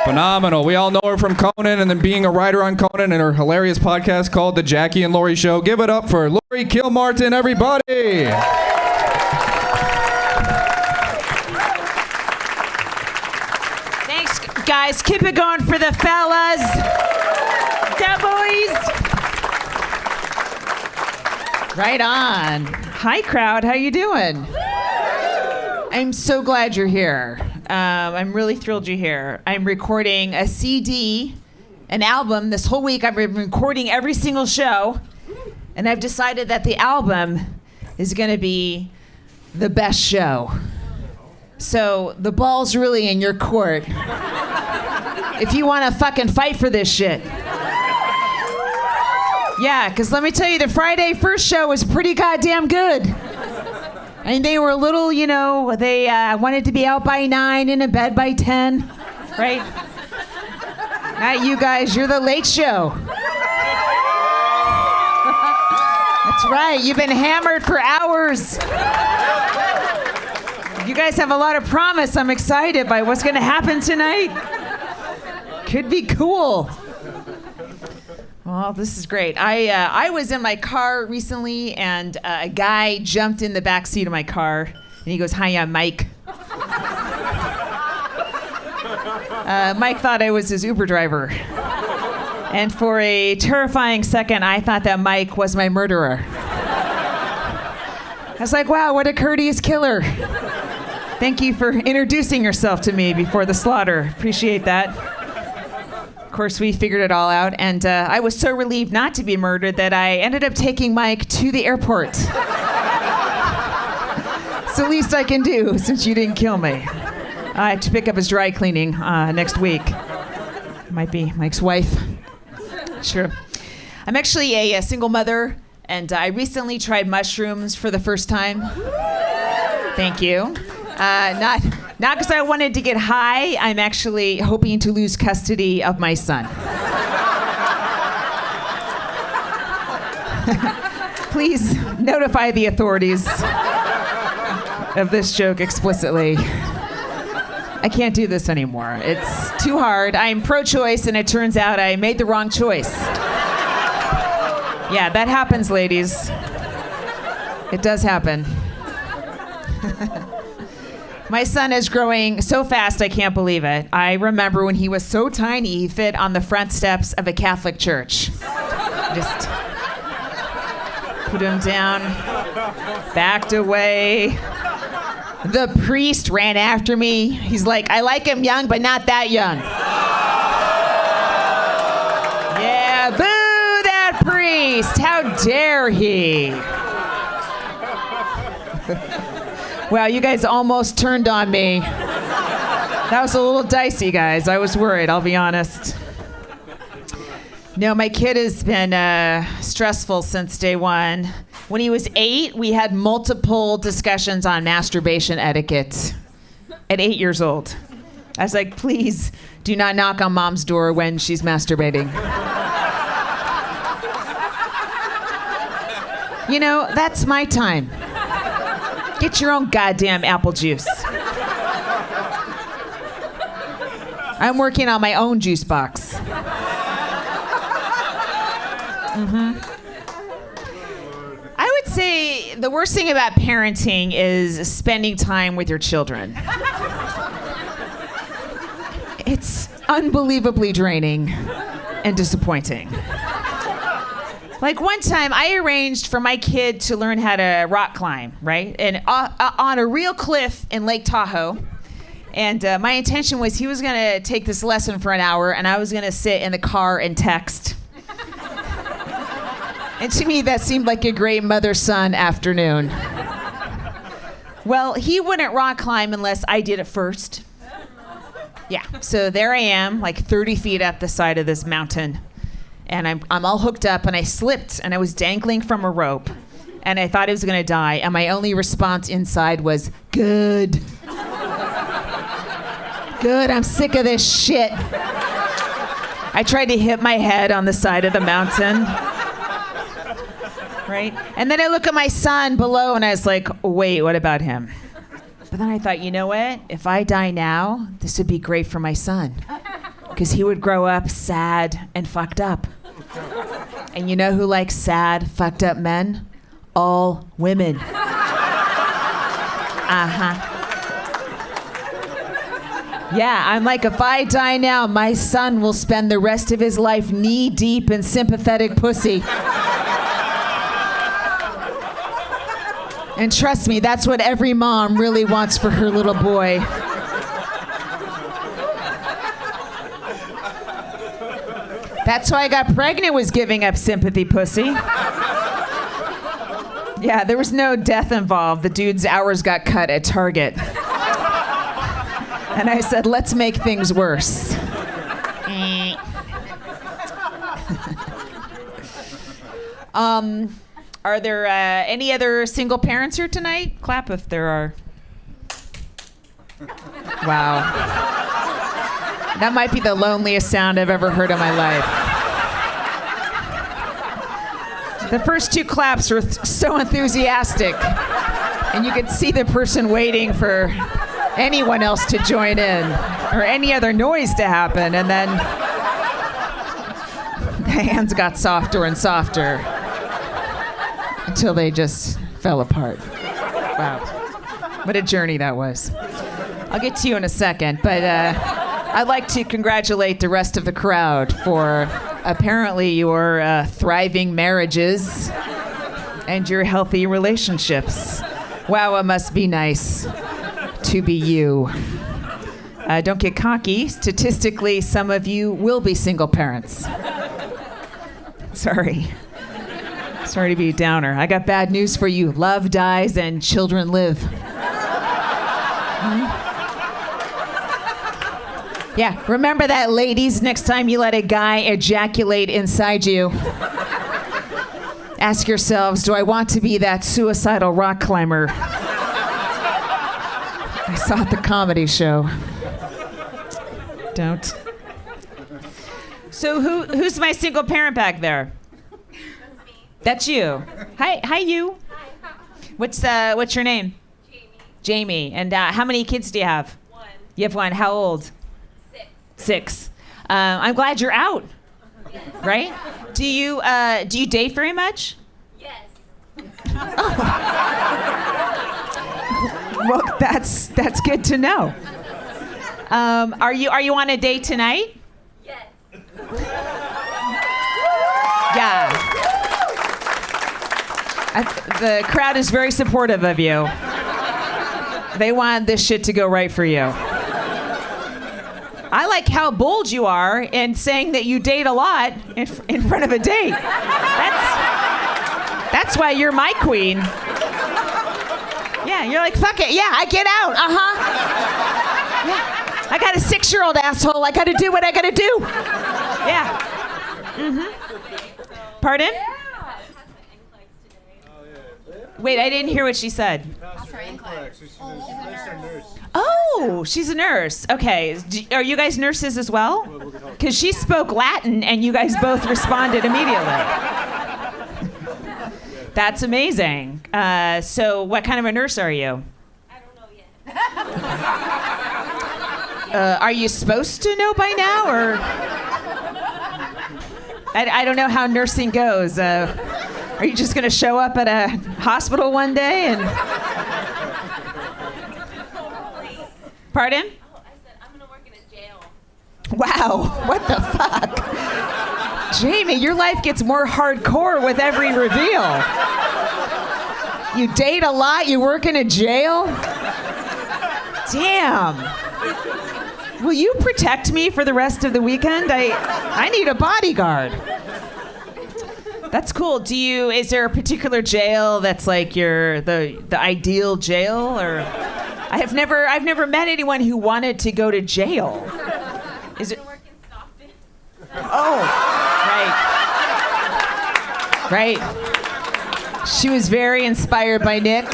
Phenomenal. We all know her from Conan and then being a writer on Conan and her hilarious podcast called The Jackie and Laurie Show. Give it up for Laurie Kilmartin, everybody. Thanks, guys. Keep it going for the fellas. Yeah, boys. Right on. Hi, crowd. How you doing? I'm so glad you're here. I'm really thrilled you're here. I'm recording a CD, an album. This whole week I've been recording every single show, and I've decided that the album is going to be the best show. So the ball's really in your court if you want to fucking fight for this shit. Yeah, because let me tell you, the Friday first show was pretty goddamn good. And they were a little, they wanted to be out by 9 and in bed by 10, right? Not you guys, you're the late show. That's right, you've been hammered for hours. You guys have a lot of promise. I'm excited by what's going to happen tonight. Could be cool. Well, this is great. I was in my car recently, and a guy jumped in the back seat of my car, and he goes, "Hi, I'm Mike." Mike thought I was his Uber driver. And for a terrifying second, I thought that Mike was my murderer. I was like, wow, what a courteous killer. Thank you for introducing yourself to me before the slaughter. Appreciate that. Of course, we figured it all out, and I was so relieved not to be murdered that I ended up taking Mike to the airport. It's the least I can do since you didn't kill me. I have to pick up his dry cleaning next week. Might be Mike's wife. Sure. I'm actually a single mother, and I recently tried mushrooms for the first time. Thank you. Not because I wanted to get high. I'm actually hoping to lose custody of my son. Please notify the authorities of this joke explicitly. I can't do this anymore. It's too hard. I'm pro-choice, and it turns out I made the wrong choice. Yeah, that happens, ladies. It does happen. My son is growing so fast, I can't believe it. I remember when he was so tiny, he fit on the front steps of a Catholic church. Just put him down, backed away. The priest ran after me. He's like, "I like him young, but not that young." Yeah, boo that priest. How dare he? Wow, you guys almost turned on me. That was a little dicey, guys. I was worried, I'll be honest. No, my kid has been stressful since day one. When he was 8, we had multiple discussions on masturbation etiquette at 8 years old. I was like, please do not knock on mom's door when she's masturbating. That's my time. Get your own goddamn apple juice. I'm working on my own juice box. I would say the worst thing about parenting is spending time with your children. It's unbelievably draining and disappointing. Like one time, I arranged for my kid to learn how to rock climb, right? And on a real cliff in Lake Tahoe. And my intention was he was going to take this lesson for an hour, and I was going to sit in the car and text. And to me, that seemed like a great mother-son afternoon. Well, he wouldn't rock climb unless I did it first. Yeah, so there I am, like 30 feet up the side of this mountain. And I'm all hooked up, and I slipped, and I was dangling from a rope. And I thought I was going to die, and my only response inside was, good. Good, I'm sick of this shit. I tried to hit my head on the side of the mountain. Right? And then I look at my son below, and I was like, wait, what about him? But then I thought, you know what? If I die now, this would be great for my son. because he would grow up sad and fucked up. And you know who likes sad, fucked up men? All women. Yeah, I'm like, if I die now, my son will spend the rest of his life knee deep in sympathetic pussy. And trust me, that's what every mom really wants for her little boy. That's why I got pregnant, was giving up sympathy pussy. Yeah, there was no death involved. The dude's hours got cut at Target. And I said, let's make things worse. Are there any other single parents here tonight? Clap if there are. Wow. That might be the loneliest sound I've ever heard in my life. The first two claps were so enthusiastic, and you could see the person waiting for anyone else to join in or any other noise to happen, and then the hands got softer and softer until they just fell apart. Wow. What a journey that was. I'll get to you in a second, but I'd like to congratulate the rest of the crowd for apparently your thriving marriages and your healthy relationships. Wow, it must be nice to be you. Don't get cocky. Statistically, some of you will be single parents. Sorry to be a downer. I got bad news for you. Love dies and children live. Yeah, remember that, ladies. Next time you let a guy ejaculate inside you, ask yourselves, do I want to be that suicidal rock climber I saw at the comedy show? Don't. So who's my single parent back there? That's me. That's you. Hi, you. Hi. What's your name? Jamie. Jamie. And how many kids do you have? 1. You have one. How old? 6. 6. I'm glad you're out. Right? Do you date very much? Yes. Well, that's good to know. Are you on a date tonight? Yes. Yeah. The crowd is very supportive of you. They want this shit to go right for you. I like how bold you are in saying that you date a lot in front of a date. That's why you're my queen. Yeah, you're like, fuck it. Yeah, I get out. Yeah. I got a 6-year-old asshole. I got to do what I got to do. Yeah. Pardon? Wait, I didn't hear what she said. Oh, she's a nurse. Okay. Are you guys nurses as well? Because she spoke Latin and you guys both responded immediately. That's amazing. So what kind of a nurse are you? I don't know yet. Are you supposed to know by now, or? I don't know how nursing goes. Are you just going to show up at a hospital one day and... Pardon? Oh, I said I'm going to work in a jail. Wow, what the fuck? Jamie, your life gets more hardcore with every reveal. You date a lot, you work in a jail? Damn. Will you protect me for the rest of the weekend? I need a bodyguard. That's cool. Is there a particular jail that's like the ideal jail, or I've never met anyone who wanted to go to jail. Is it? Work in Stockton. Oh, right. She was very inspired by Nick.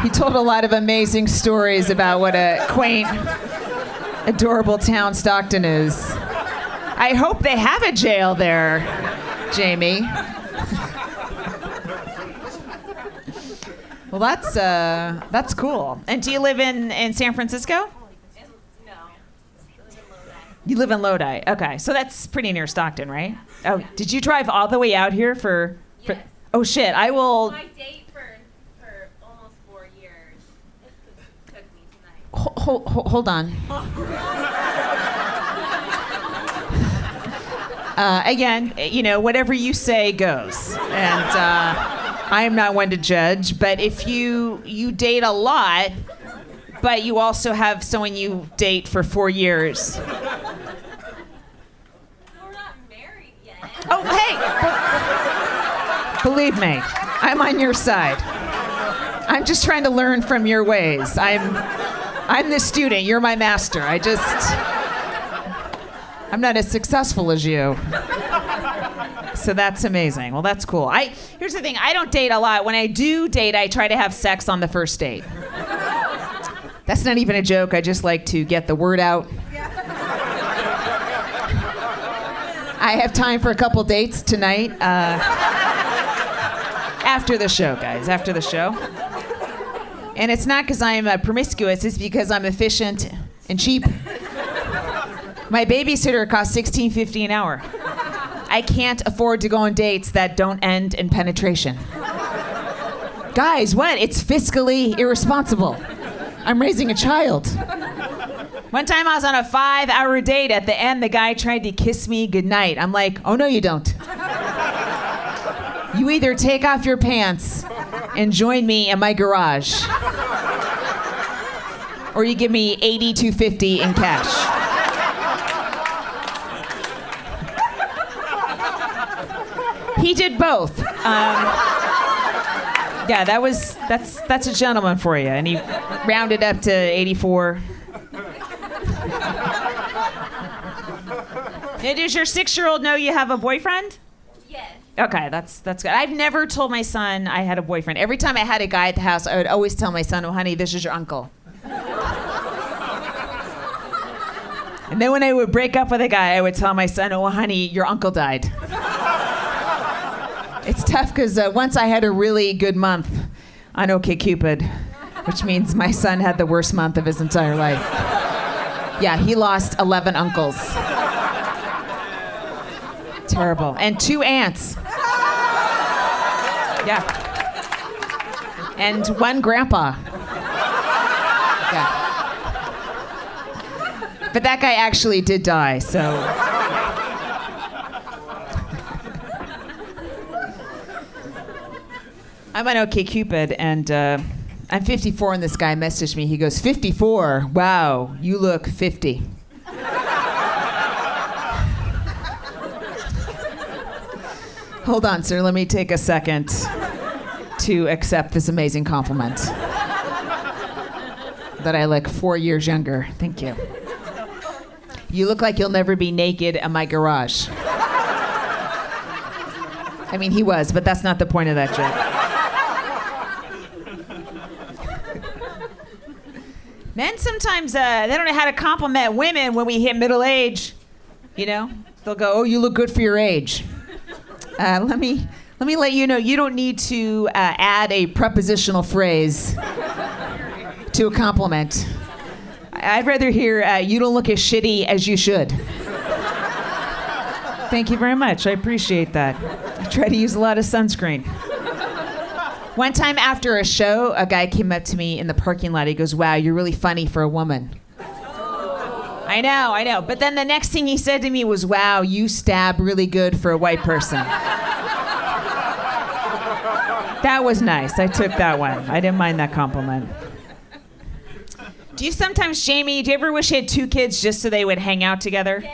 He told a lot of amazing stories about what a quaint, adorable town Stockton is. I hope they have a jail there, Jamie. Well, that's cool. And do you live in San Francisco? No. I live in Lodi. You live in Lodi. Okay, so that's pretty near Stockton, right? Oh, did you drive all the way out here for Yes. Oh shit, I will My date for almost 4 years took me tonight. hold on. Again, whatever you say goes. And I am not one to judge, but if you date a lot, but you also have someone you date for 4 years. We're not married yet. Oh, hey! Believe me, I'm on your side. I'm just trying to learn from your ways. I'm the student, you're my master. I'm not as successful as you. So that's amazing. Well, that's cool. Here's the thing, I don't date a lot. When I do date, I try to have sex on the first date. That's not even a joke. I just like to get the word out. I have time for a couple dates tonight. After the show, guys. After the show. And it's not because I'm promiscuous. It's because I'm efficient and cheap. My babysitter costs $16.50 an hour. I can't afford to go on dates that don't end in penetration. Guys, what? It's fiscally irresponsible. I'm raising a child. One time I was on a 5-hour date. At the end, the guy tried to kiss me goodnight. I'm like, oh no, you don't. You either take off your pants and join me in my garage, or you give me $82.50 in cash. He did both. Yeah, that's a gentleman for you, and he rounded up to 84. Hey, does your 6-year-old know you have a boyfriend? Yes. Okay, that's good. I've never told my son I had a boyfriend. Every time I had a guy at the house, I would always tell my son, "Oh, honey, this is your uncle." And then when I would break up with a guy, I would tell my son, "Oh, honey, your uncle died." It's tough because once I had a really good month on OkCupid, which means my son had the worst month of his entire life. Yeah, he lost 11 uncles. Terrible. And 2 aunts. Yeah. And 1 grandpa. Yeah. But that guy actually did die, so. I'm on OkCupid, and I'm 54, and this guy messaged me. He goes, 54? Wow, you look 50. Hold on, sir. Let me take a second to accept this amazing compliment. That I look 4 years younger. Thank you. You look like you'll never be naked in my garage. I mean, he was, but that's not the point of that joke. Men sometimes, they don't know how to compliment women when we hit middle age. You know? They'll go, "Oh, you look good for your age." Let me let you know, you don't need to add a prepositional phrase to a compliment. I'd rather hear, "You don't look as shitty as you should." Thank you very much. I appreciate that. I try to use a lot of sunscreen. One time after a show, a guy came up to me in the parking lot. He goes, "Wow, you're really funny for a woman." I know. But then the next thing he said to me was, "Wow, you stab really good for a white person." That was nice. I took that one. I didn't mind that compliment. Do you sometimes, Jamie, do you ever wish you had 2 kids just so they would hang out together? Yes,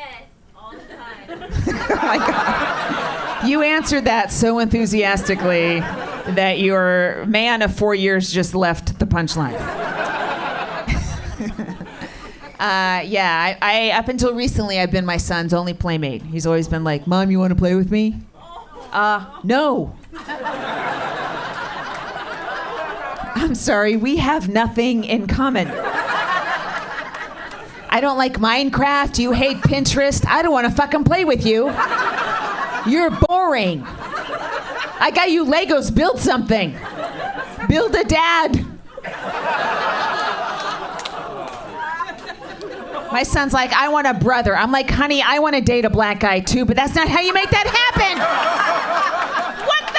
all the time. Oh my God. You answered that so enthusiastically that your man of 4 years just left the punchline. Yeah, I up until recently, I've been my son's only playmate. He's always been like, "Mom, you want to play with me?" No. I'm sorry, we have nothing in common. I don't like Minecraft. You hate Pinterest. I don't want to fucking play with you. You're boring. I got you Legos. Build something. Build a dad. My son's like, I want a brother. I'm like, honey, I want to date a black guy too, but that's not how you make that happen. What the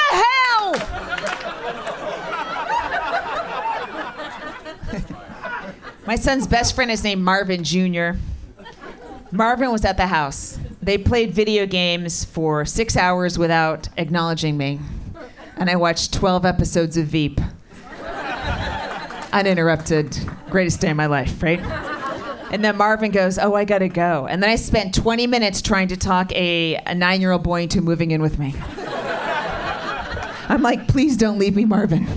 hell? My son's best friend is named Marvin Jr. Marvin was at the house. They played video games for 6 hours without acknowledging me. And I watched 12 episodes of Veep. Uninterrupted. Greatest day of my life, right? And then Marvin goes, oh, I gotta go. And then I spent 20 minutes trying to talk a 9-year-old boy into moving in with me. I'm like, please don't leave me, Marvin.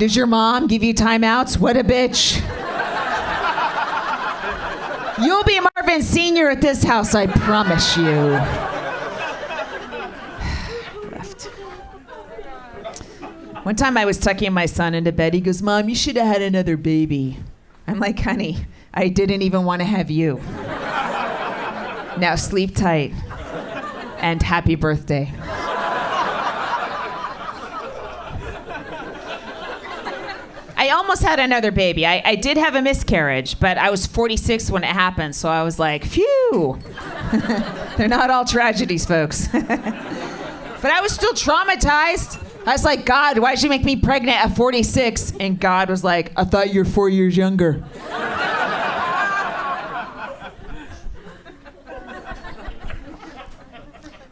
Does your mom give you timeouts? What a bitch. You'll be Marvin Sr. at this house, I promise you. One time I was tucking my son into bed. He goes, Mom, you should have had another baby. I'm like, honey, I didn't even want to have you. Now sleep tight and happy birthday. I almost had another baby. I did have a miscarriage, but I was 46 when it happened, so I was like, phew. They're not all tragedies, folks. But I was still traumatized. I was like, God, why'd you make me pregnant at 46? And God was like, I thought you were 4 years younger.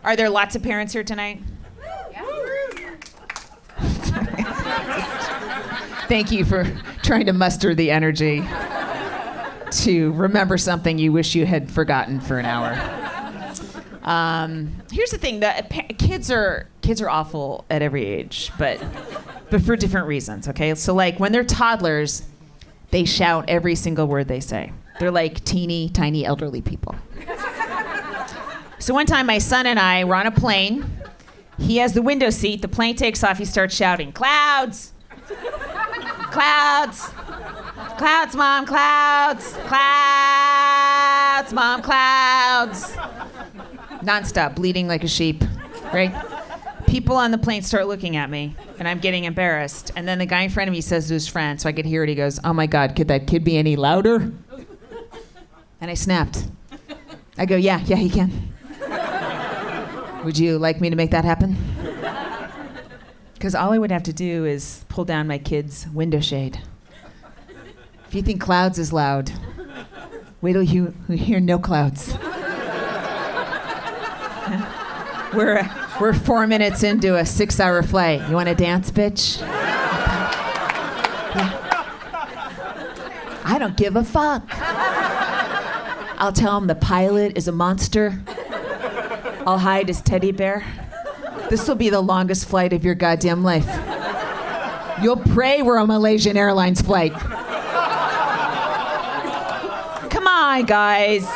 Are there lots of parents here tonight? Thank you for trying to muster the energy to remember something you wish you had forgotten for an hour. Here's the thing: kids are awful at every age, but for different reasons. Okay, so like when they're toddlers, they shout every single word they say. They're like teeny tiny elderly people. So one time, my son and I were on a plane. He has the window seat. The plane takes off. He starts shouting, "Clouds! Clouds! Clouds, Mom! Clouds! Clouds, Mom! Clouds!" Nonstop, bleeding like a sheep, right? People on the plane start looking at me, and I'm getting embarrassed. And then the guy in front of me says to his friend, so I could hear it, he goes, "Oh my God, could that kid be any louder?" And I snapped. I go, yeah, he can. Would you like me to make that happen? Because all I would have to do is pull down my kid's window shade. If you think clouds is loud, wait till you hear no clouds. We're 4 minutes into a 6-hour flight. You want to dance, bitch? Yeah. I don't give a fuck. I'll tell him the pilot is a monster. I'll hide his teddy bear. This will be the longest flight of your goddamn life. You'll pray we're a Malaysian Airlines flight. Come on, guys.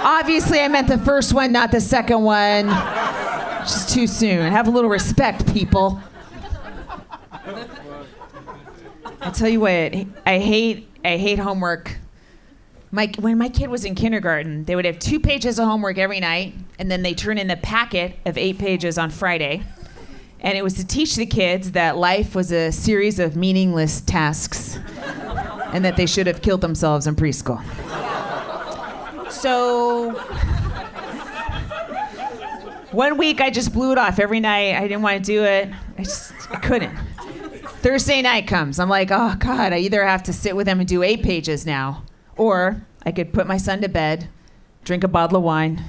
Obviously, I meant the first one, not the second one. It's just too soon. Have a little respect, people. I'll tell you what, I hate homework. When my kid was in kindergarten, they would have 2 pages of homework every night, and then they turn in a packet of 8 pages on Friday. And it was to teach the kids that life was a series of meaningless tasks and that they should have killed themselves in preschool. So one week I just blew it off every night. I didn't want to do it. I couldn't. Thursday night comes. I'm like, oh God, I either have to sit with them and do 8 pages now, or I could put my son to bed, drink a bottle of wine,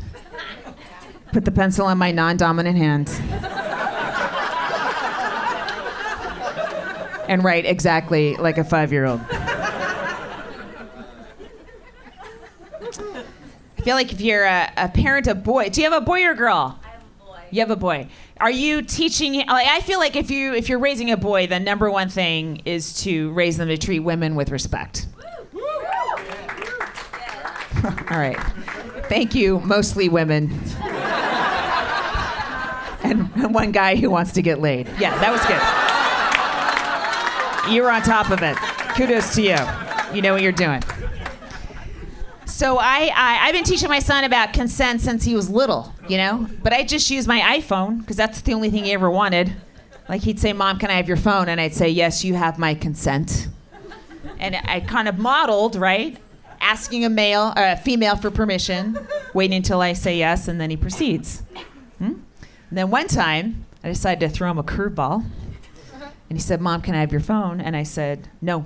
put the pencil in my non-dominant hand, and write exactly like a 5-year-old. I feel like if you're a parent of boy, do you have a boy or a girl? I have a boy. You have a boy. Are you teaching? Like, I feel like if you're raising a boy, the number one thing is to raise them to treat women with respect. All right. Thank you, mostly women. And one guy who wants to get laid. Yeah, that was good. You were on top of it. Kudos to you. You know what you're doing. So I've been teaching my son about consent since he was little, you know? But I just use my iPhone, because that's the only thing he ever wanted. Like, he'd say, Mom, can I have your phone? And I'd say, yes, you have my consent. And I kind of modeled, right, asking a female for permission, waiting until I say yes, and then he proceeds. And then one time, I decided to throw him a curveball. And he said, Mom, can I have your phone? And I said, no.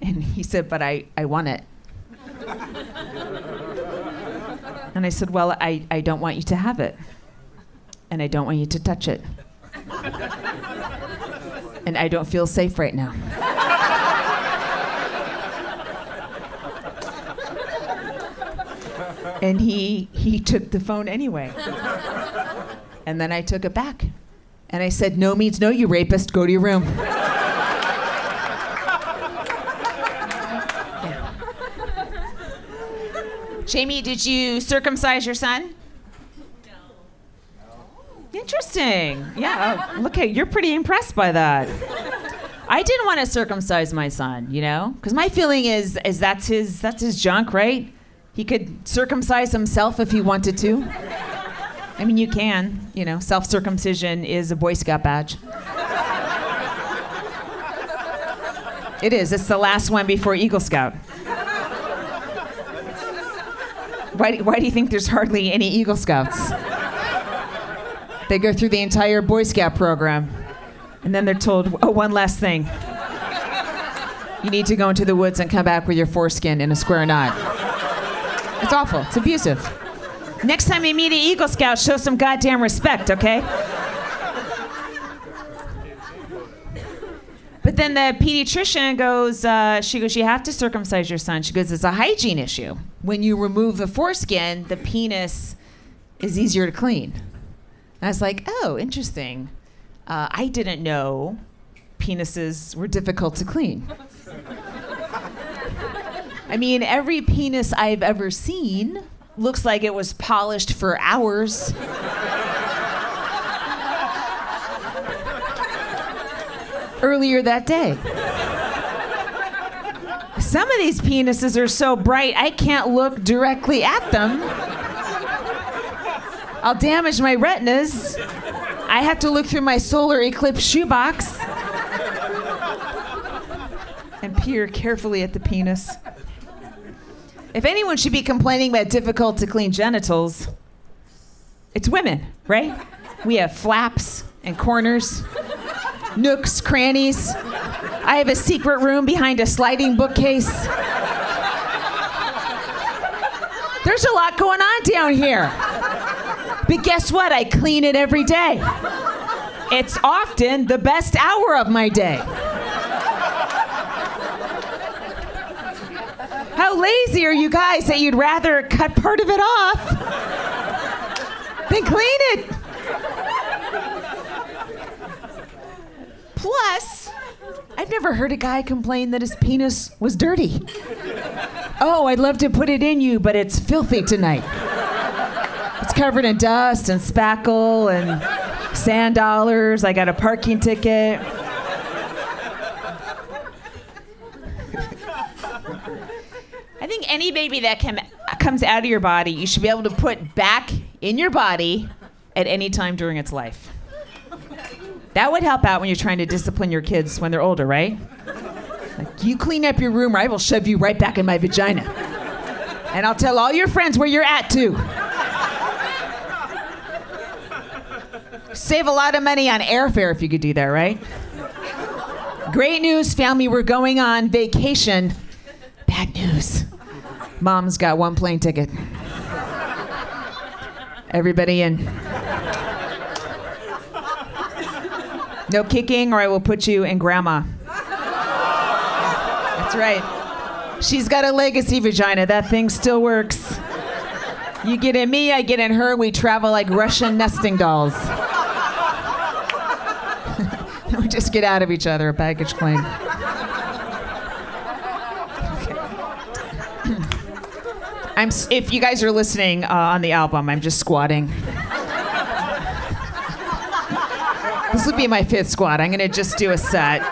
And he said, but I want it. And I said, well, I don't want you to have it. And I don't want you to touch it. And I don't feel safe right now. And he took the phone anyway. And then I took it back. And I said, no means no, you rapist. Go to your room. Yeah. Jamie, did you circumcise your son? No. Interesting. Yeah. Look, you're pretty impressed by that. I didn't want to circumcise my son, because my feeling is that's his junk, right? He could circumcise himself if he wanted to. I mean, you can, self-circumcision is a Boy Scout badge. It is. It's the last one before Eagle Scout. Why do you think there's hardly any Eagle Scouts? They go through the entire Boy Scout program, and then they're told, oh, one last thing. You need to go into the woods and come back with your foreskin in a square knot. It's awful. It's abusive. Next time you meet an Eagle Scout, show some goddamn respect, okay? But then the pediatrician goes, you have to circumcise your son. She goes, it's a hygiene issue. When you remove the foreskin, the penis is easier to clean. And I was like, oh, interesting. I didn't know penises were difficult to clean. I mean, every penis I've ever seen looks like it was polished for hours. Earlier that day. Some of these penises are so bright, I can't look directly at them. I'll damage my retinas. I have to look through my solar eclipse shoebox and peer carefully at the penis. If anyone should be complaining about difficult to clean genitals, it's women, right? We have flaps and corners, nooks, crannies. I have a secret room behind a sliding bookcase. There's a lot going on down here. But guess what? I clean it every day. It's often the best hour of my day. How lazy are you guys that you'd rather cut part of it off than clean it? Plus, I've never heard a guy complain that his penis was dirty. Oh, I'd love to put it in you, but it's filthy tonight. It's covered in dust and spackle and sand dollars. I got a parking ticket. I think any baby that comes out of your body, you should be able to put back in your body at any time during its life. That would help out when you're trying to discipline your kids when they're older, right? Like, you clean up your room or I will shove you right back in my vagina. And I'll tell all your friends where you're at, too. Save a lot of money on airfare if you could do that, right? Great news, family, we're going on vacation. Bad news. Mom's got one plane ticket. Everybody in. No kicking or I will put you in grandma. That's right. She's got a legacy vagina. That thing still works. You get in me, I get in her. We travel like Russian nesting dolls. We just get out of each other, a baggage claim. If you guys are listening on the album, I'm just squatting. This will be my 5th squat. I'm going to just do a set.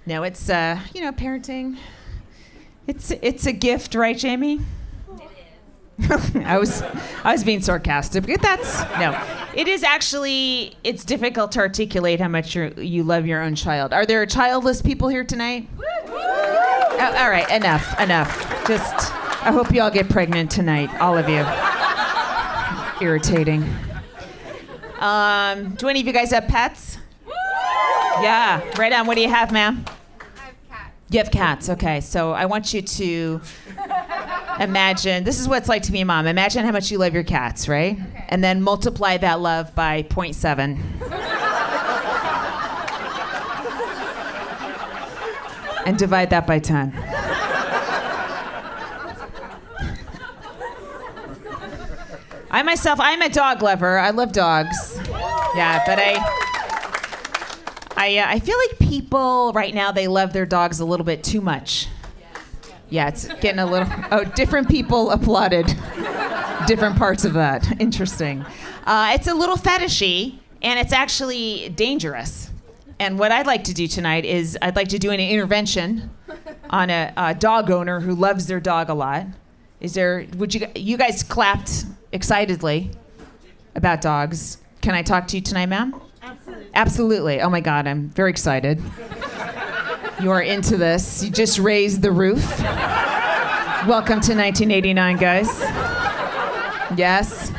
No, it's, parenting. It's a gift, right, Jamie? It is. I was being sarcastic. But no. It is actually, it's difficult to articulate how much you love your own child. Are there childless people here tonight? Oh, all right, enough. Just, I hope you all get pregnant tonight, all of you. Irritating. Do any of you guys have pets? Yeah, right on. What do you have, ma'am? I have cats. You have cats, okay. So I want you to imagine, this is what it's like to be a mom. Imagine how much you love your cats, right? Okay. And then multiply that love by 0.7. And divide that by 10. I'm a dog lover. I love dogs. Yeah, but I feel like people right now, they love their dogs a little bit too much. Yeah, it's getting a little... Oh, different people applauded different parts of that. Interesting. It's a little fetishy, and it's actually dangerous. And what I'd like to do tonight is I'd like to do an intervention on a dog owner who loves their dog a lot. You guys clapped excitedly about dogs. Can I talk to you tonight, ma'am? Absolutely. Absolutely. Oh my God, I'm very excited. You are into this. You just raised the roof. Welcome to 1989, guys. Yes.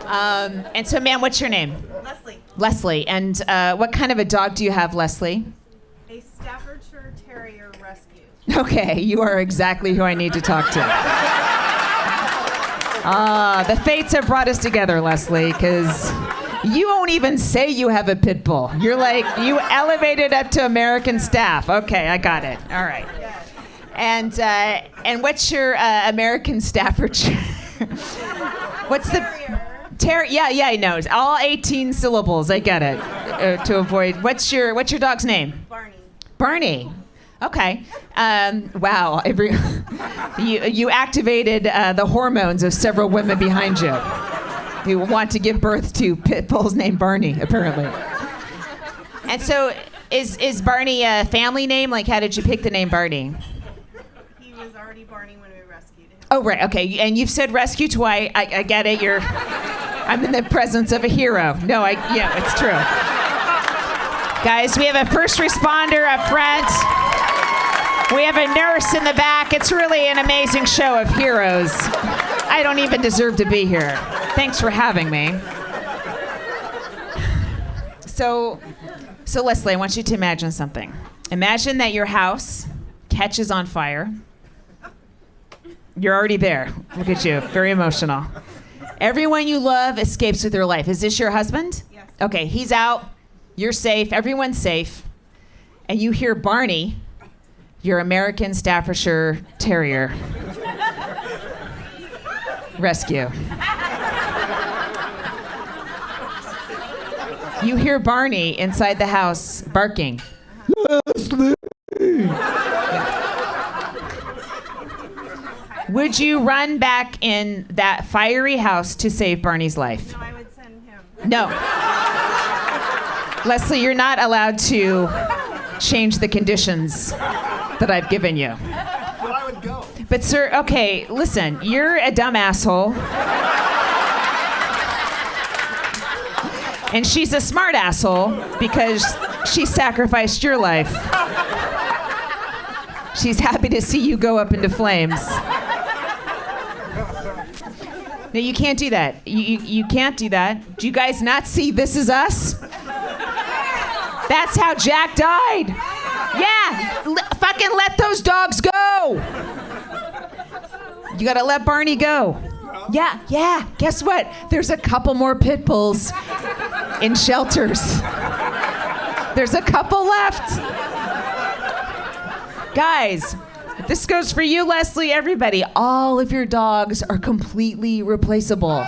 And so, ma'am, what's your name? Leslie. Leslie. And what kind of a dog do you have, Leslie? A Staffordshire Terrier Rescue. Okay, you are exactly who I need to talk to. The fates have brought us together, Leslie, because you won't even say you have a pit bull. You're like, you elevated up to American staff. Okay, I got it. All right. And what's your American Staffordshire? What's the... Terrier. Yeah, I know. All 18 syllables. I get it. To avoid... What's your dog's name? Barney. Barney. Okay. Wow. You activated the hormones of several women behind you who want to give birth to pit bulls named Barney, apparently. And so, is Barney a family name? Like, how did you pick the name Barney? He was already Barney when we rescued him. Oh, right. Okay. And you've said rescue twice. I get it. I'm in the presence of a hero. No, yeah, it's true. Guys, we have a first responder up front. We have a nurse in the back. It's really an amazing show of heroes. I don't even deserve to be here. Thanks for having me. So Leslie, I want you to imagine something. Imagine that your house catches on fire. You're already there. Look at you, very emotional. Everyone you love escapes with their life. Is this your husband? Yes. Okay, he's out. You're safe. Everyone's safe. And you hear Barney, your American Staffordshire Terrier rescue. You hear Barney inside the house barking. Leslie! Would you run back in that fiery house to save Barney's life? No, I would send him. No. Leslie, you're not allowed to change the conditions that I've given you. But I would go. But sir, okay, listen, you're a dumb asshole. And she's a smart asshole because she sacrificed your life. She's happy to see you go up into flames. No, you can't do that. You can't do that. Do you guys not see This Is Us? That's how Jack died. Yeah, fucking let those dogs go. You gotta let Barney go. Yeah, guess what? There's a couple more pit bulls in shelters. There's a couple left. Guys, this goes for you, Leslie, everybody. All of your dogs are completely replaceable.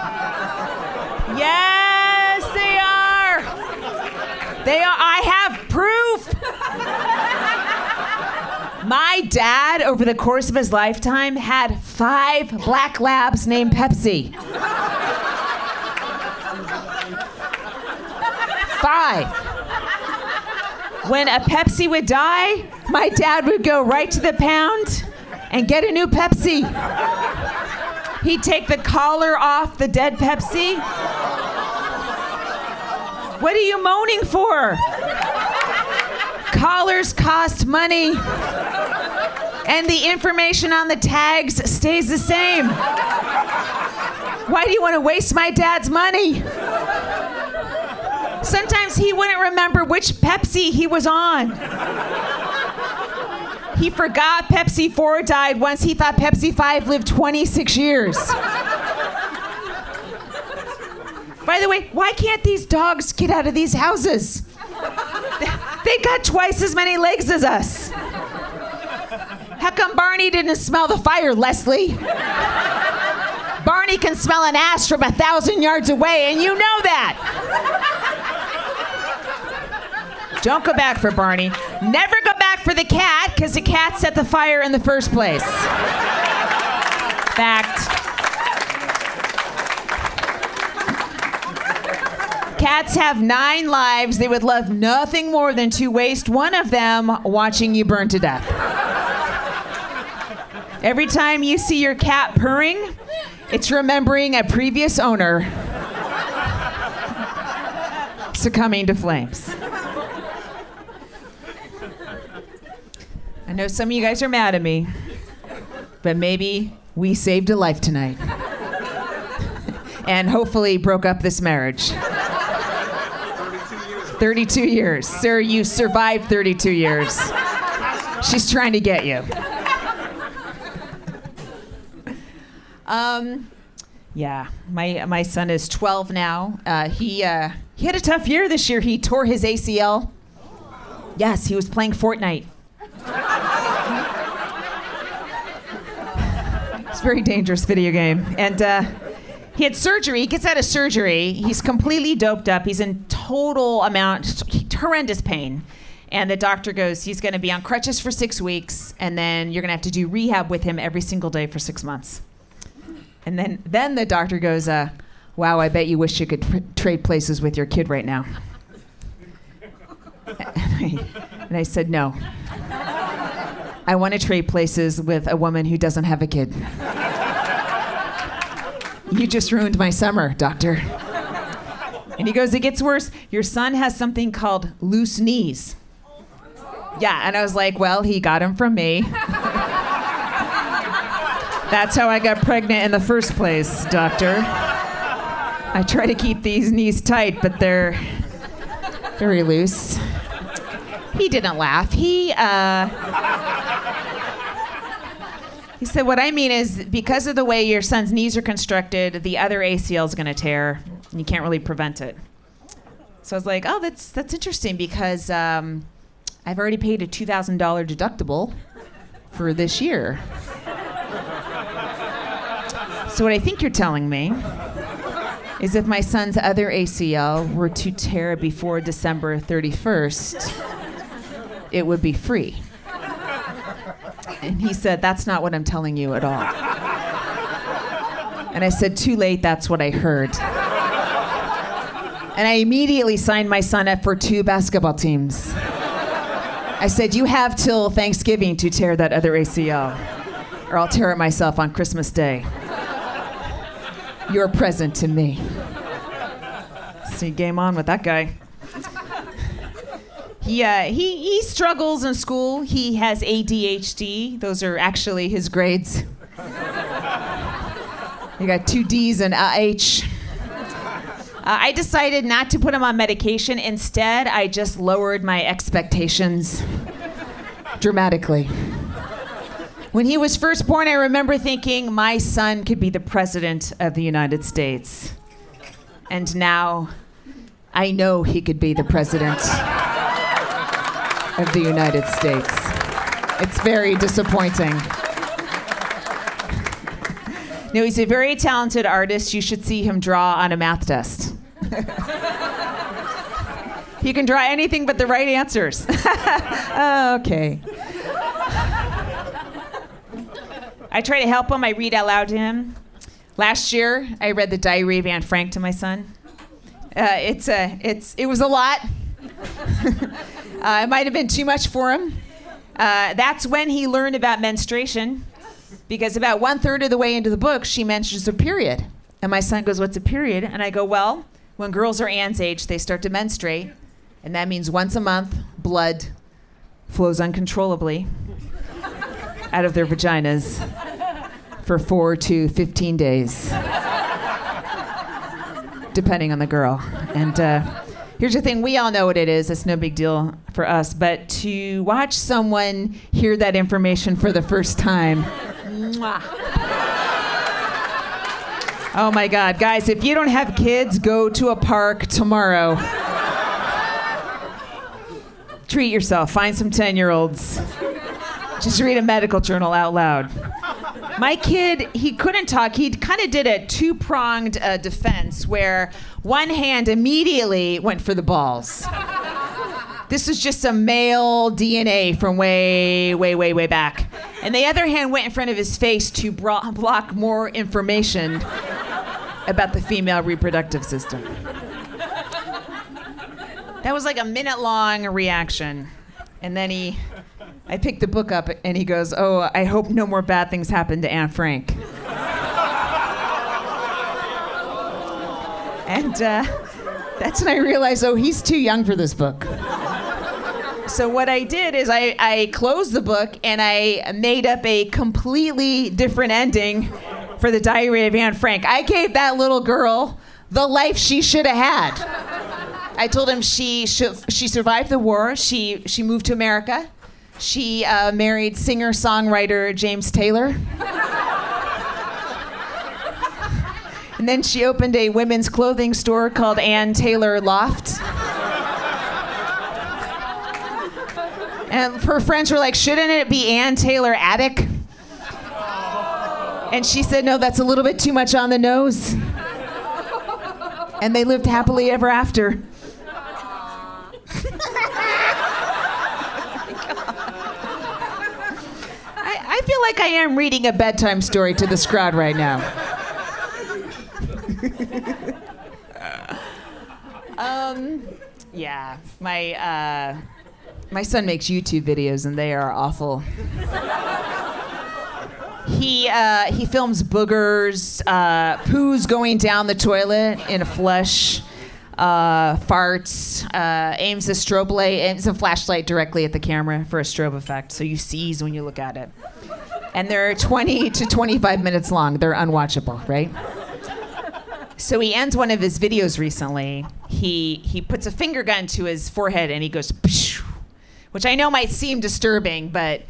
Yes, they are. They are. I have proof. My dad, over the course of his lifetime, had 5 black labs named Pepsi. 5. When a Pepsi would die, my dad would go right to the pound and get a new Pepsi. He'd take the collar off the dead Pepsi, What are you moaning for? Collars cost money. And the information on the tags stays the same. Why do you want to waste my dad's money? Sometimes he wouldn't remember which Pepsi he was on. He forgot Pepsi 4 died once he thought Pepsi 5 lived 26 years. By the way, why can't these dogs get out of these houses? They got twice as many legs as us. How come Barney didn't smell the fire, Leslie? Barney can smell an ass from 1,000 yards away, and you know that. Don't go back for Barney. Never go back for the cat, because the cat set the fire in the first place. Fact. Cats have 9 lives. They would love nothing more than to waste one of them watching you burn to death. Every time you see your cat purring, it's remembering a previous owner succumbing to flames. I know some of you guys are mad at me, but maybe we saved a life tonight. And hopefully broke up this marriage. 32 years. Sir, you survived 32 years. She's trying to get you. Yeah, my son is 12 now. He had a tough year this year. He tore his ACL. Yes, he was playing Fortnite. It's a very dangerous video game. And he had surgery. He gets out of surgery. He's completely doped up. He's in horrendous pain. And the doctor goes, he's going to be on crutches for 6 weeks, and then you're going to have to do rehab with him every single day for 6 months. And then the doctor goes, wow, I bet you wish you could trade places with your kid right now. And I said, no. I want to trade places with a woman who doesn't have a kid. You just ruined my summer, doctor. And he goes, it gets worse. Your son has something called loose knees. Yeah, and I was like, well, he got him from me. That's how I got pregnant in the first place, doctor. I try to keep these knees tight, but they're very loose. He didn't laugh. He said, what I mean is, because of the way your son's knees are constructed, the other ACL is going to tear, and you can't really prevent it. So I was like, oh, that's interesting, because I've already paid a $2,000 deductible for this year. So what I think you're telling me is if my son's other ACL were to tear before December 31st, it would be free. And he said, that's not what I'm telling you at all. And I said, too late, that's what I heard. And I immediately signed my son up for 2 basketball teams. I said, you have till Thanksgiving to tear that other ACL, or I'll tear it myself on Christmas Day. You're a present to me. See, game on with that guy. He struggles in school. He has ADHD. Those are actually his grades. He got 2 D's and a H. I decided not to put him on medication. Instead, I just lowered my expectations dramatically. When he was first born, I remember thinking, my son could be the president of the United States. And now, I know he could be the president of the United States. It's very disappointing. No, he's a very talented artist. You should see him draw on a math test. He can draw anything but the right answers. Okay. I try to help him. I read out loud to him. Last year, I read The Diary of Anne Frank to my son. It was a lot. It might have been too much for him. That's when he learned about menstruation, because about 1/3 of the way into the book, she mentions a period. And my son goes, what's a period? And I go, well, When girls are Anne's age, they start to menstruate, and that means once a month, blood flows uncontrollably out of their vaginas for 4 to 15 days, depending on the girl. And here's the thing, we all know what it is. It's no big deal for us. But to watch someone hear that information for the first time, mwah. Oh my God, guys, if you don't have kids, go to a park tomorrow. Treat yourself, find some 10-year-olds. Just read a medical journal out loud. My kid, he couldn't talk. He kind of did a two-pronged defense where one hand immediately went for the balls. This was just some male DNA from way, way, way, way back. And the other hand went in front of his face to block more information about the female reproductive system. That was like a minute-long reaction. And then I picked the book up and he goes, "Oh, I hope no more bad things happen to Anne Frank." And that's when I realized, oh, he's too young for this book. So what I did is I closed the book and I made up a completely different ending for the Diary of Anne Frank. I gave that little girl the life she should have had. I told him she survived the war. She moved to America. She married singer-songwriter James Taylor. And then she opened a women's clothing store called Ann Taylor Loft. And her friends were like, "Shouldn't it be Ann Taylor Attic?" And she said, "No, that's a little bit too much on the nose." And they lived happily ever after. I feel like I am reading a bedtime story to this crowd right now. Yeah, my son makes YouTube videos and they are awful. He films boogers, poos going down the toilet in a flush, farts, aims a flashlight directly at the camera for a strobe effect, so you seize when you look at it. And they're 20 to 25 minutes long. They're unwatchable, right? So he ends one of his videos recently. He puts a finger gun to his forehead and he goes, pshh, which I know might seem disturbing, but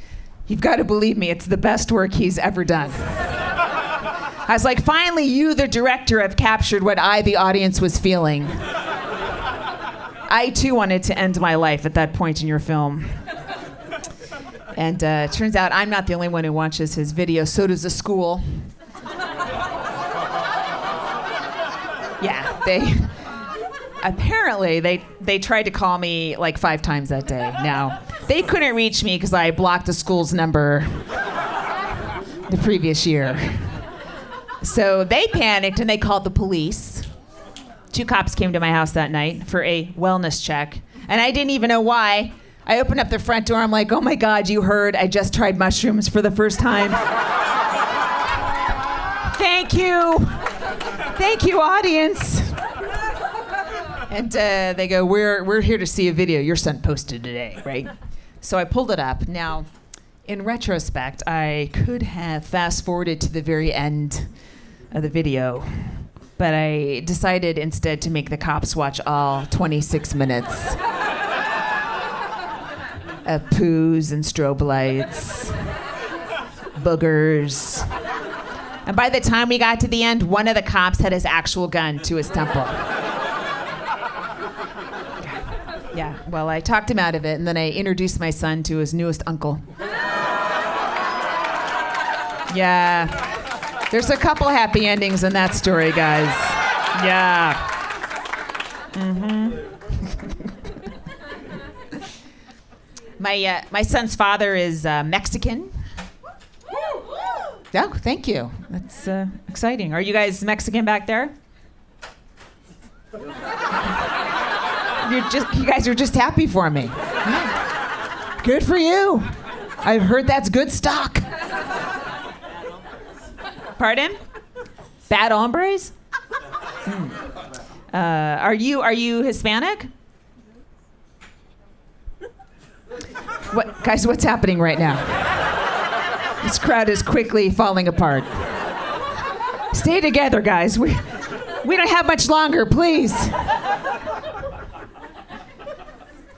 you've got to believe me, it's the best work he's ever done. I was like, finally, you, the director, have captured what I, the audience, was feeling. I, too, wanted to end my life at that point in your film. And it turns out I'm not the only one who watches his video. So does the school. Yeah, they tried to call me like 5 times that day. Now, they couldn't reach me because I blocked the school's number the previous year. So they panicked and they called the police. 2 cops came to my house that night for a wellness check. And I didn't even know why. I opened up the front door. I'm like, "Oh my God, you heard. I just tried mushrooms for the first time." Thank you. Thank you, audience. And they go, we're here to see a video your son posted today, right? So I pulled it up. Now, in retrospect, I could have fast-forwarded to the very end of the video, but I decided instead to make the cops watch all 26 minutes of poos and strobe lights, boogers. And by the time we got to the end, one of the cops had his actual gun to his temple. Yeah, well, I talked him out of it, and then I introduced my son to his newest uncle. Yeah, there's a couple happy endings in that story, guys. Yeah. My son's father is Mexican. Oh, thank you. That's exciting. Are you guys Mexican back there? You guys are just happy for me. Good for you. I've heard that's good stock. Pardon? Bad hombres? Are you Hispanic? What, guys, what's happening right now? This crowd is quickly falling apart. Stay together, guys. We don't have much longer, please.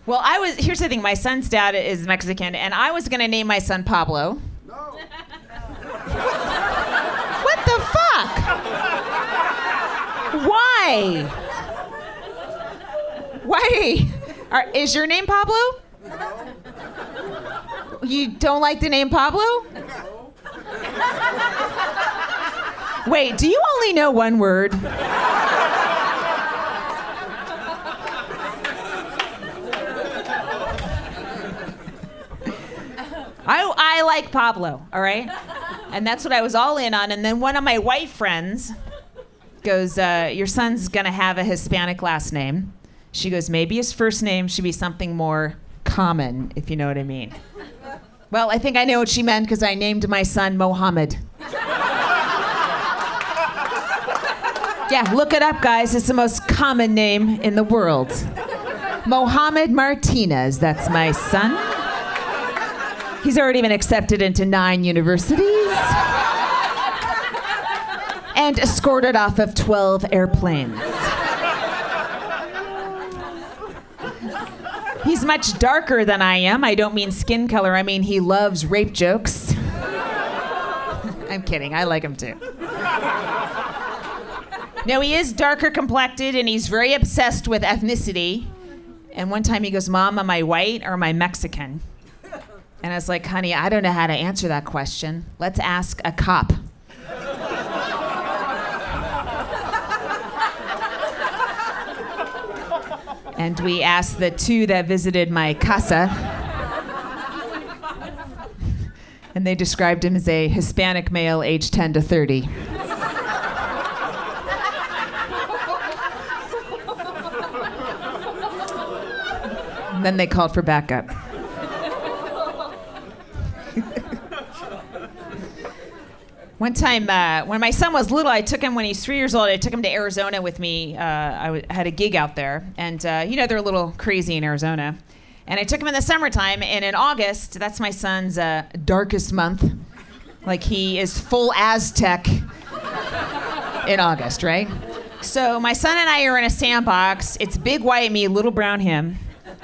Well, here's the thing. My son's dad is Mexican, and I was going to name my son Pablo. No. What the fuck? Why? Why? Is your name Pablo? No. You don't like the name Pablo? No. Wait, do you only know one word? I like Pablo, all right? And that's what I was all in on. And then one of my white friends goes, your son's gonna have a Hispanic last name. She goes, maybe his first name should be something more common, if you know what I mean. Well, I think I know what she meant because I named my son Mohammed. Yeah, look it up, guys. It's the most common name in the world. Mohammed Martinez, that's my son. He's already been accepted into 9 universities and escorted off of 12 airplanes. He's much darker than I am. I don't mean skin color. I mean he loves rape jokes. I'm kidding. I like him too. No, he is darker complected and he's very obsessed with ethnicity. And one time he goes, Mom, am I white or am I Mexican? And I was like, honey, I don't know how to answer that question. Let's ask a cop. And we asked the 2 that visited my casa. And they described him as a Hispanic male aged 10 to 30. And then they called for backup. One time, when my son was little, I took him, when he's 3 years old, I took him to Arizona with me. I had a gig out there. And, they're a little crazy in Arizona. And I took him in the summertime. And in August, that's my son's darkest month. Like, he is full Aztec in August, right? So my son and I are in a sandbox. It's big white me, little brown him,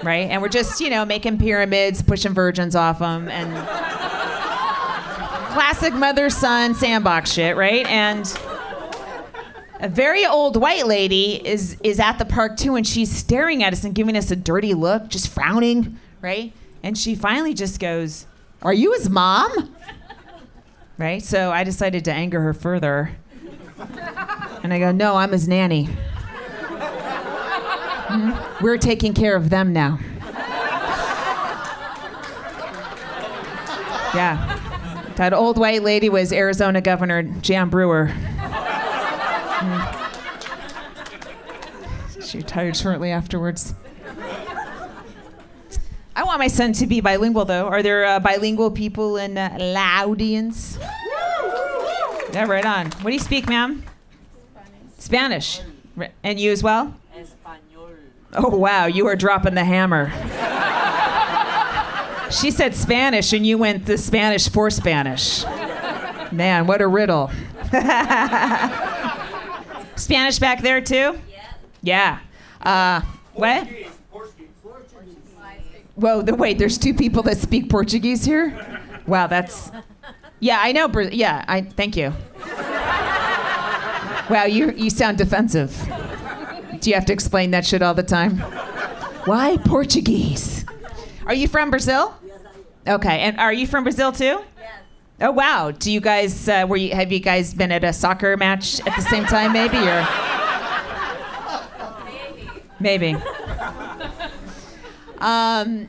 right? And we're just, making pyramids, pushing virgins off them, and... classic mother-son sandbox shit, right? And a very old white lady is at the park too, and she's staring at us and giving us a dirty look, just frowning, right? And she finally just goes, "Are you his mom?" Right? So I decided to anger her further. And I go, "No, I'm his nanny. We're taking care of them now." Yeah. That old white lady was Arizona Governor Jan Brewer. She retired shortly afterwards. I want my son to be bilingual, though. Are there bilingual people in la audience? Yeah, right on. What do you speak, ma'am? Spanish. And you as well? Español. Oh, wow. You are dropping the hammer. She said Spanish, and you went the Spanish for Spanish. Man, what a riddle. Spanish back there, too? Yeah. What? Portuguese. Whoa, wait, there's 2 people that speak Portuguese here? Wow, that's... Yeah, I know. Thank you. Wow, you sound defensive. Do you have to explain that shit all the time? Why Portuguese? Are you from Brazil? Okay, and are you from Brazil too? Yes. Oh wow! Do you guys have you guys been at a soccer match at the same time, maybe or? Maybe. And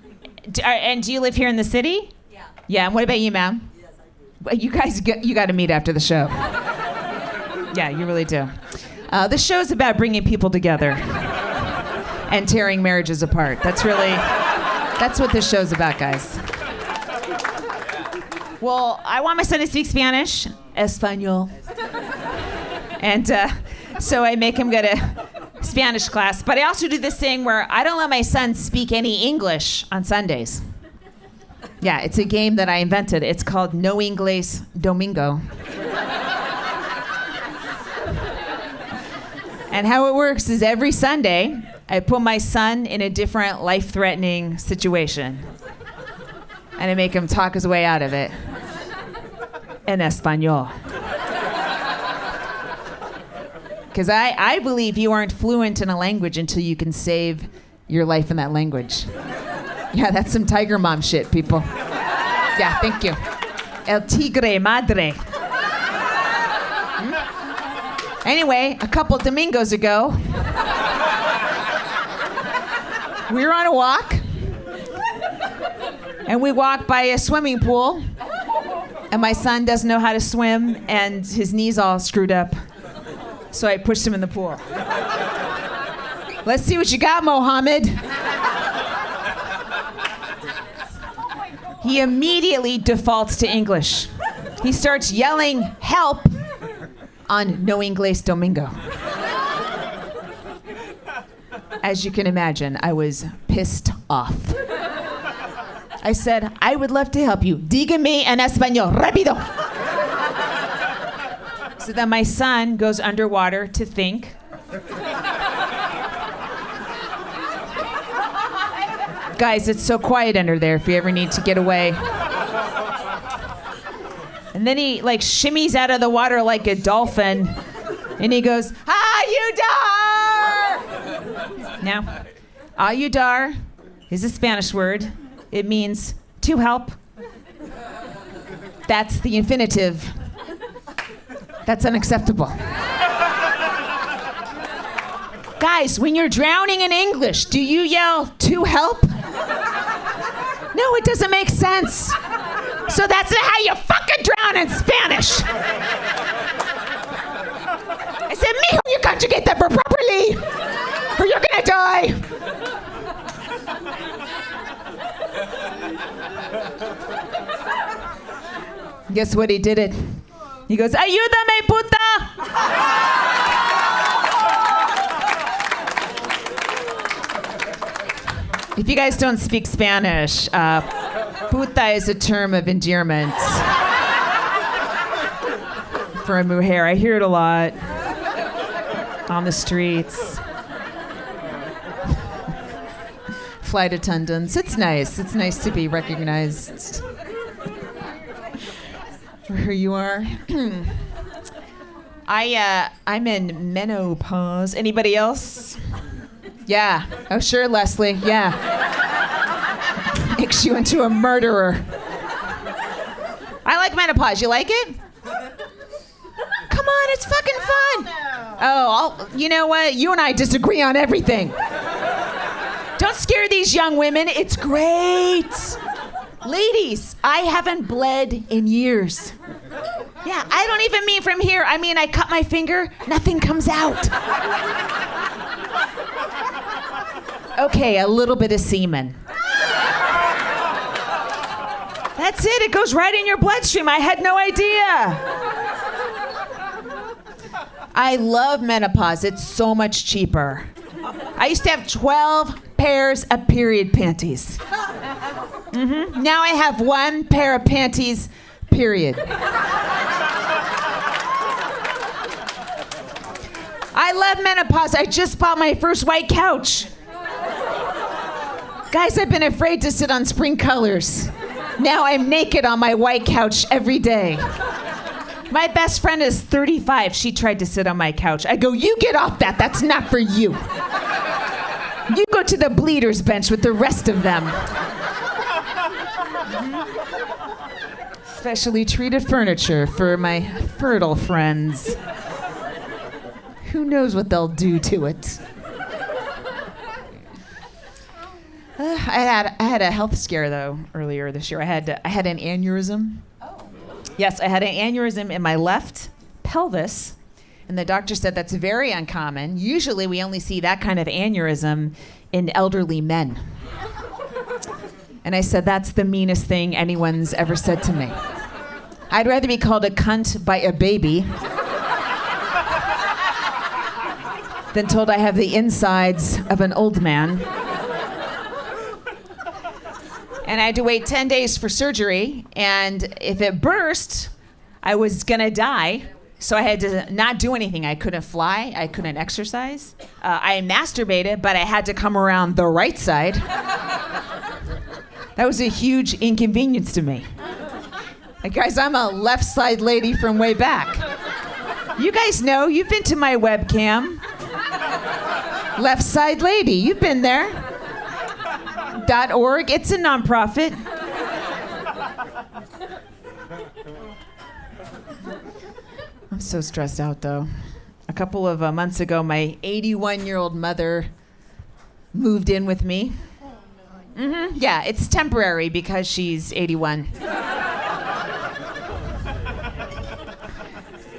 do you live here in the city? Yeah. Yeah. And what about you, ma'am? Yes, I do. You guys, you got to meet after the show. Yeah, you really do. The show's about bringing people together and tearing marriages apart. That's what this show's about, guys. Well, I want my son to speak Spanish, Español. And so I make him go to Spanish class. But I also do this thing where I don't let my son speak any English on Sundays. Yeah, it's a game that I invented. It's called No Inglés Domingo. And how it works is every Sunday, I put my son in a different life-threatening situation. And I make him talk his way out of it. En español. Because I believe you aren't fluent in a language until you can save your life in that language. Yeah, that's some Tiger Mom shit, people. Yeah, thank you. El tigre madre. Anyway, a couple domingos ago, we were on a walk, and we walked by a swimming pool, and my son doesn't know how to swim, and his knee's all screwed up, so I pushed him in the pool. Let's see what you got, Mohammed. He immediately defaults to English. He starts yelling, "Help!" on No Inglés Domingo. As you can imagine, I was pissed off. I said, "I would love to help you. Dígame en español, rápido." So then my son goes underwater to think. Guys, it's so quiet under there if you ever need to get away. And then he shimmies out of the water like a dolphin, and he goes, "Ayudar!" Now, ayudar is a Spanish word. It means to help. That's the infinitive. That's unacceptable. Guys, when you're drowning in English, do you yell, "To help"? No, it doesn't make sense. So that's not how you fucking drown in Spanish. I said, "Mijo, you conjugate that verb properly, or you're gonna die." Guess what? He did it. He goes, "Ayúdame, puta." If you guys don't speak Spanish, puta is a term of endearment for a mujer. I hear it a lot on the streets. Flight attendants. It's nice. It's nice to be recognized for who you are. I'm in menopause. Anybody else? Yeah. Oh, sure, Leslie. Yeah. Makes you into a murderer. I like menopause. You like it? Come on, it's fucking fun. Oh, you know what? You and I disagree on everything. Don't scare these young women. It's great. Ladies, I haven't bled in years. Yeah, I don't even mean from here. I mean, I cut my finger, nothing comes out. Okay, a little bit of semen. That's it. It goes right in your bloodstream. I had no idea. I love menopause. It's so much cheaper. I used to have 12 pairs of period panties. Now I have one pair of panties, period. I love menopause. I just bought my first white couch. Guys, I've been afraid to sit on spring colors. Now I'm naked on my white couch every day. My best friend is 35. She tried to sit on my couch. I go, "You get off that. That's not for you. You go to the bleeders bench with the rest of them." Specially treated furniture for my fertile friends. Who knows what they'll do to it? I had a health scare though earlier this year. I had an aneurysm. Oh. Yes, I had an aneurysm in my left pelvis, and the doctor said that's very uncommon. Usually, we only see that kind of aneurysm in elderly men. And I said that's the meanest thing anyone's ever said to me. I'd rather be called a cunt by a baby then told I have the insides of an old man. And I had to wait 10 days for surgery, and if it burst, I was gonna die. So I had to not do anything. I couldn't fly, I couldn't exercise. I masturbated, but I had to come around the right side. That was a huge inconvenience to me. Like, guys, I'm a left side lady from way back. You guys know, you've been to my webcam. Left side lady, you've been there. .org, it's a nonprofit. I'm so stressed out though. A couple of months ago, my 81-year-old mother moved in with me. Yeah, it's temporary because she's 81.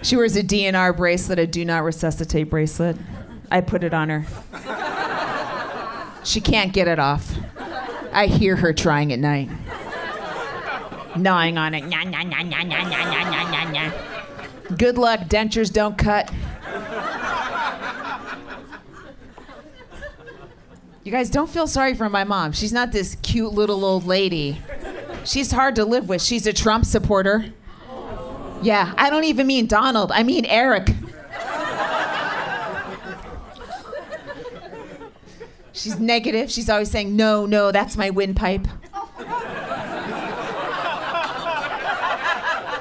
She wears a DNR bracelet, a do not resuscitate bracelet. I put it on her. She can't get it off. I hear her trying at night. Gnawing on it. Nya, nya, nya, nya, nya, nya, nya, nya, nya, nya. Good luck, dentures don't cut. You guys, don't feel sorry for my mom. She's not this cute little old lady. She's hard to live with. She's a Trump supporter. Yeah, I don't even mean Donald. I mean Eric. She's negative. She's always saying, no, no, that's my windpipe.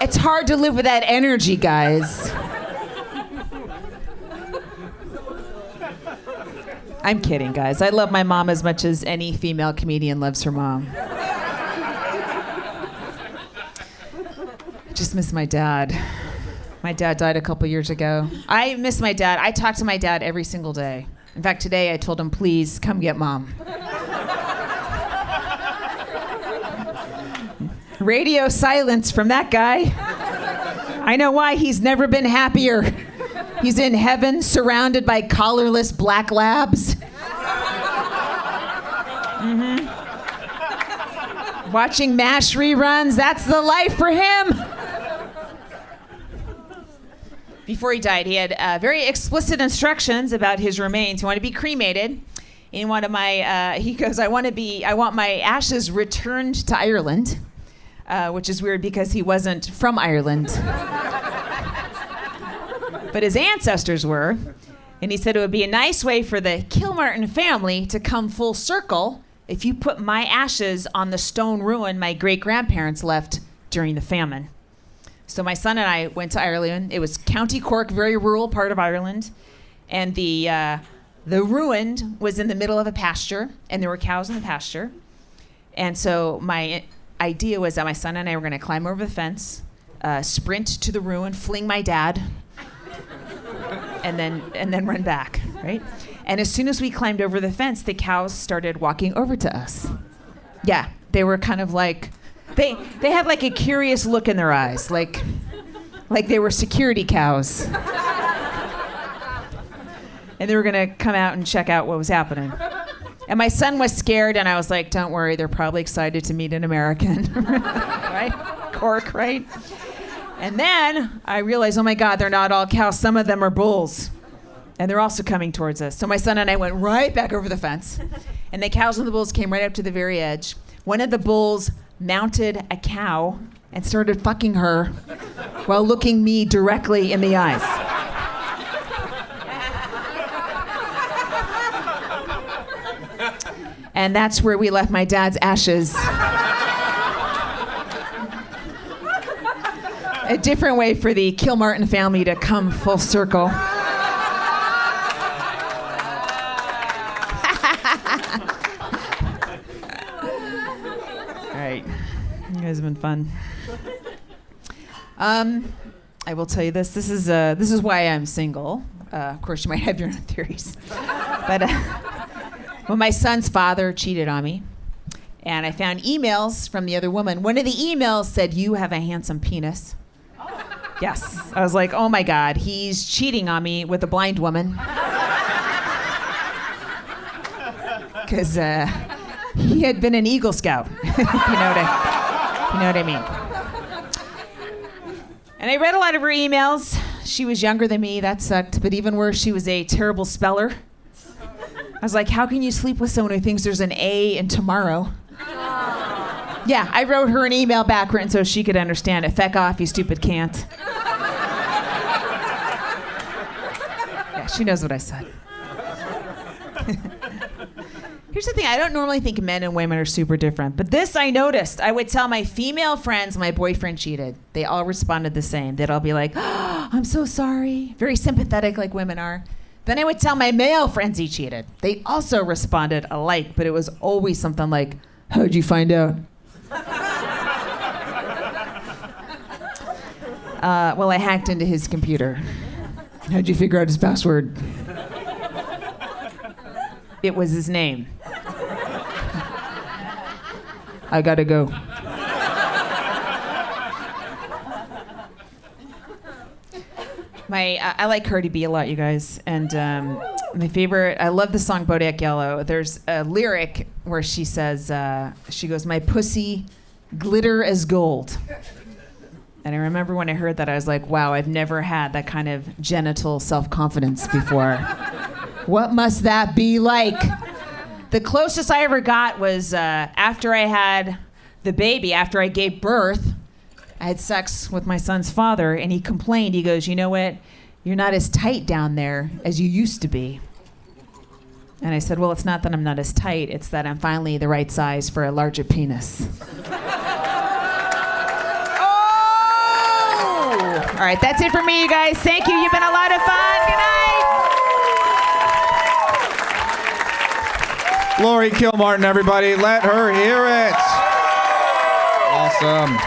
It's hard to live with that energy, guys. I'm kidding, guys. I love my mom as much as any female comedian loves her mom. Just miss my dad. My dad died a couple years ago. I miss my dad. I talk to my dad every single day. In fact, today I told him, please come get mom. Radio silence from that guy. I know why. He's never been happier. He's in heaven surrounded by collarless black labs. Watching MASH reruns, that's the life for him. Before he died, he had very explicit instructions about his remains. He wanted to be cremated. And he goes, I want my ashes returned to Ireland, which is weird because he wasn't from Ireland. But his ancestors were. And he said it would be a nice way for the Kilmartin family to come full circle if you put my ashes on the stone ruin my great-grandparents left during the famine. So my son and I went to Ireland. It was County Cork, very rural part of Ireland. And the ruin was in the middle of a pasture, and there were cows in the pasture. And so my idea was that my son and I were going to climb over the fence, sprint to the ruin, fling my dad, and then run back, right? And as soon as we climbed over the fence, the cows started walking over to us. Yeah, they were kind of like, they had like a curious look in their eyes, like they were security cows. And they were gonna come out and check out what was happening. And my son was scared, and I was like, don't worry, they're probably excited to meet an American, right? Cork, right? And then I realized, oh my God, they're not all cows. Some of them are bulls. And they're also coming towards us. So my son and I went right back over the fence. And the cows and the bulls came right up to the very edge. One of the bulls mounted a cow and started fucking her while looking me directly in the eyes. And that's where we left my dad's ashes. A different way for the Kilmartin family to come full circle. All right, you guys have been fun. I will tell you this. This is why I'm single. Of course, you might have your own theories. But when my son's father cheated on me, and I found emails from the other woman. One of the emails said, "You have a handsome penis." Yes. I was like, oh my God, he's cheating on me with a blind woman. Because he had been an Eagle Scout. you know what I mean. And I read a lot of her emails. she was younger than me. That sucked. But even worse, she was a terrible speller. I was like, how can you sleep with someone who thinks there's an A in tomorrow? Yeah, I wrote her an email back written so she could understand it. Feck off, you stupid can't. Yeah, she knows what I said. Here's the thing, I don't normally think men and women are super different, but this I noticed. I would tell my female friends my boyfriend cheated. They all responded the same. They'd all be like, oh, I'm so sorry. Very sympathetic like women are. Then I would tell my male friends he cheated. They also responded alike, but it was always something like, how'd you find out? Well, I hacked into his computer. How'd you figure out his password? It was his name. I gotta go. I like Cardi B a lot, you guys. And my favorite, I love the song Bodak Yellow. There's a lyric where she says, she goes, my pussy glitter as gold. And I remember when I heard that, I was like, wow, I've never had that kind of genital self-confidence before. What must that be like? The closest I ever got was after I had the baby, after I gave birth, I had sex with my son's father, and he complained. He goes, you know what? You're not as tight down there as you used to be. And I said, well, it's not that I'm not as tight. It's that I'm finally the right size for a larger penis. Oh! All right, that's it for me, you guys. Thank you. You've been a lot of fun. Good night. Lori Kilmartin, everybody. Let her hear it. Awesome.